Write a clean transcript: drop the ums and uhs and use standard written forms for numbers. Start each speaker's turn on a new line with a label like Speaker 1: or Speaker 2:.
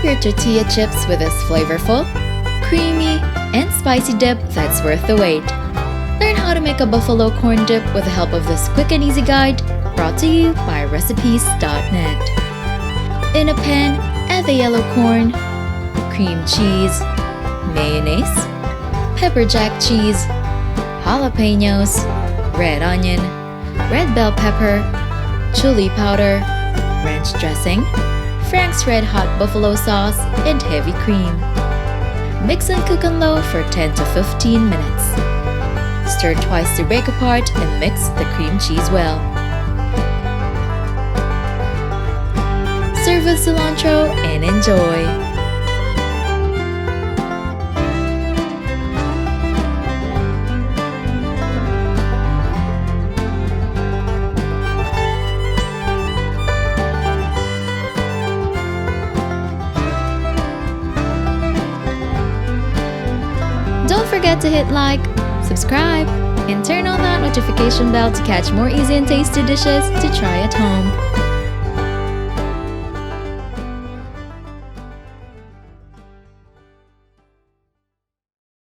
Speaker 1: Top your tortilla chips with this flavorful, creamy, and spicy dip that's worth the wait. Learn how to make a buffalo corn dip with the help of this quick and easy guide brought to you by recipes.net. In a pan, add the yellow corn, cream cheese, mayonnaise, pepper jack cheese, jalapenos, red onion, red bell pepper, chili powder, ranch dressing, Frank's Red Hot Buffalo sauce, and heavy cream. Mix and cook on low for 10 to 15 minutes. Stir twice to break apart and mix the cream cheese well. Serve with cilantro and enjoy! Don't forget to hit like, subscribe, and turn on that notification bell to catch more easy and tasty dishes to try at home.